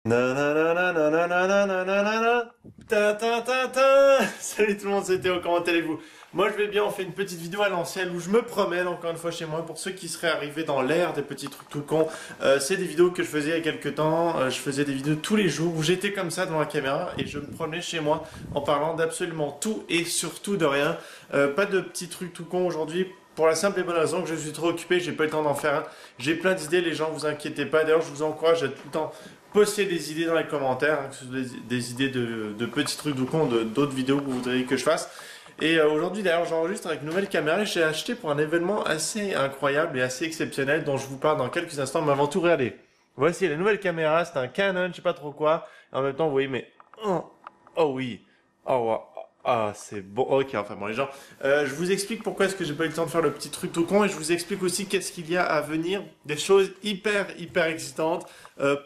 Nananananananananana. Ta ta ta ta. Salut tout le monde, c'est Théo, comment allez-vous? Moi je vais bien, on fait une petite vidéo à l'ancienne où je me promène encore une fois chez moi. Pour ceux qui seraient arrivés dans l'ère des petits trucs tout cons, c'est des vidéos que je faisais il y a quelques temps. Je faisais des vidéos tous les jours où j'étais comme ça devant la caméra et je me promenais chez moi en parlant d'absolument tout et surtout de rien. Pas de petits trucs tout cons aujourd'hui. Pour la simple et bonne raison que je suis trop occupé, j'ai pas eu le temps d'en faire un. J'ai plein d'idées, les gens, vous inquiétez pas. D'ailleurs, je vous encourage à tout le temps poster des idées dans les commentaires, hein, que ce soit des idées de petits trucs tout cons, d'autres vidéos que vous voudriez que je fasse. Et aujourd'hui, d'ailleurs, j'enregistre avec une nouvelle caméra et j'ai acheté pour un événement assez incroyable et assez exceptionnel dont je vous parle dans quelques instants. Mais avant tout, regardez. Voici la nouvelle caméra, c'est un Canon, je sais pas trop quoi. En même temps, vous voyez, mais... Oh oui. Oh, wow. Ah, c'est bon. Ok, enfin bon, les gens. Je vous explique pourquoi est-ce que j'ai pas eu le temps de faire le petit truc tout con et je vous explique aussi qu'est-ce qu'il y a à venir. Des choses hyper excitantes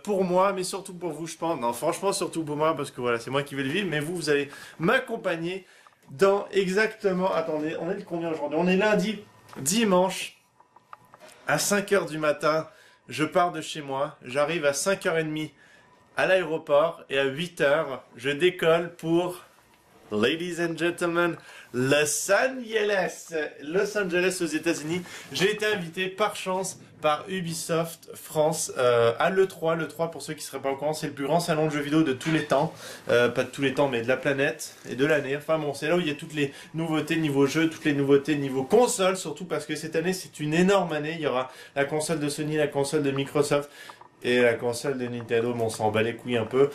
pour moi, mais surtout pour vous, je pense. Non, franchement, surtout pour moi, parce que voilà, c'est moi qui vais le vivre, mais vous allez m'accompagner dans exactement... Attendez, on est le combien aujourd'hui? On est lundi, dimanche, à 5h du matin. Je pars de chez moi, j'arrive à 5h30 à l'aéroport et à 8h, je décolle pour... Ladies and gentlemen, Los Angeles, aux États-Unis. J'ai été invité par chance par Ubisoft France à l'E3. L'E3, pour ceux qui ne seraient pas au courant, c'est le plus grand salon de jeux vidéo de tous les temps. Pas de tous les temps, mais de la planète et de l'année. Enfin bon, c'est là où il y a toutes les nouveautés niveau jeu, toutes les nouveautés niveau console, surtout parce que cette année, c'est une énorme année. Il y aura la console de Sony, la console de Microsoft et la console de Nintendo. Bon, on s'en bat les couilles un peu.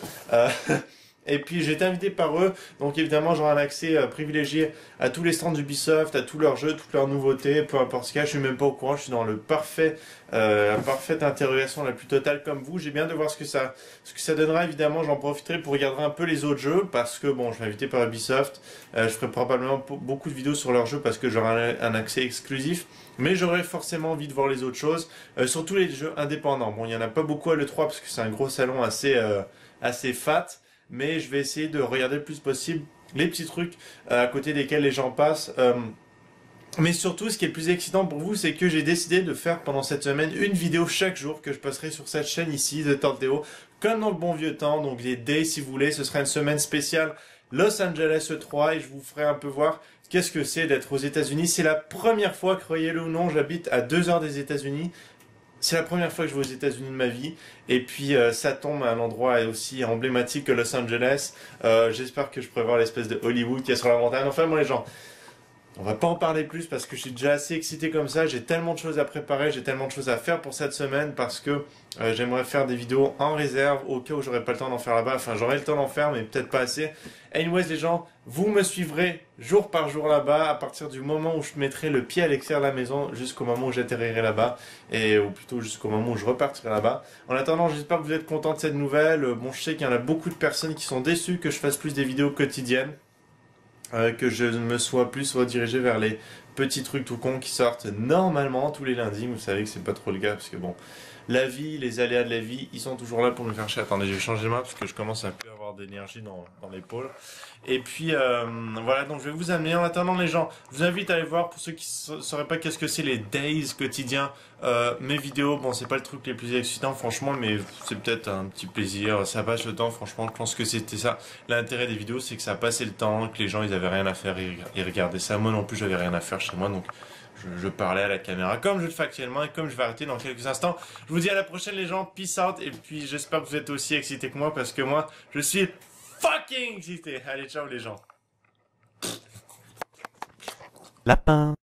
Et puis j'ai été invité par eux, donc évidemment j'aurai un accès privilégié à tous les stands d'Ubisoft, à tous leurs jeux, toutes leurs nouveautés, peu importe ce qu'il y a, je suis même pas au courant, je suis dans la parfaite interrogation la plus totale comme vous. J'ai bien de voir ce que ça donnera, évidemment j'en profiterai pour regarder un peu les autres jeux, parce que bon, je suis invité par Ubisoft, je ferai probablement beaucoup de vidéos sur leurs jeux parce que j'aurai un accès exclusif. Mais j'aurais forcément envie de voir les autres choses, surtout les jeux indépendants. Bon, il n'y en a pas beaucoup à l'E3 parce que c'est un gros salon assez fat. Mais je vais essayer de regarder le plus possible les petits trucs à côté desquels les gens passent. Mais surtout, ce qui est le plus excitant pour vous, c'est que j'ai décidé de faire pendant cette semaine une vidéo chaque jour que je posterai sur cette chaîne ici, de Théo, comme dans le bon vieux temps, donc les days si vous voulez. Ce sera une semaine spéciale Los Angeles E3 et je vous ferai un peu voir qu'est-ce que c'est d'être aux États-Unis. C'est la première fois, croyez-le ou non, j'habite à 2 heures des États-Unis. C'est la première fois que je vais aux États-Unis de ma vie, et puis ça tombe à un endroit aussi emblématique que Los Angeles. J'espère que je pourrai voir l'espèce de Hollywood qui est sur la montagne. Enfin, moi les gens, on va pas en parler plus parce que je suis déjà assez excité comme ça. J'ai tellement de choses à préparer, j'ai tellement de choses à faire pour cette semaine parce que j'aimerais faire des vidéos en réserve au cas où j'aurais pas le temps d'en faire là-bas. Enfin, j'aurai le temps d'en faire, mais peut-être pas assez. Anyways, les gens, vous me suivrez jour par jour là-bas à partir du moment où je mettrai le pied à l'extérieur de la maison jusqu'au moment où j'atterrirai là-bas ou plutôt jusqu'au moment où je repartirai là-bas. En attendant, j'espère que vous êtes contents de cette nouvelle. Bon, je sais qu'il y en a beaucoup de personnes qui sont déçues que je fasse plus des vidéos quotidiennes. Que je me sois plus redirigé vers les petits trucs tout cons qui sortent normalement tous les lundis. Vous savez que c'est pas trop le cas parce que bon, la vie, les aléas de la vie, ils sont toujours là pour me faire chier. Attendez, je vais changer de main parce que je commence à plus avoir d'énergie dans l'épaule. Et puis voilà, donc je vais vous amener. En attendant, les gens, je vous invite à aller voir pour ceux qui ne sauraient pas qu'est-ce que c'est les days quotidiens. Mes vidéos, bon, c'est pas le truc les plus excitants, franchement, mais c'est peut-être un petit plaisir. Ça passe le temps, franchement, je pense que c'était ça. L'intérêt des vidéos, c'est que ça passait le temps, que les gens, ils avaient rien à faire, ils regardaient ça. Moi non plus, j'avais rien à faire chez moi, donc je parlais à la caméra comme je le fais actuellement et comme je vais arrêter dans quelques instants. Je vous dis à la prochaine, les gens. Peace out. Et puis, j'espère que vous êtes aussi excités que moi parce que moi, je suis fucking excité. Allez, ciao, les gens. Lapin.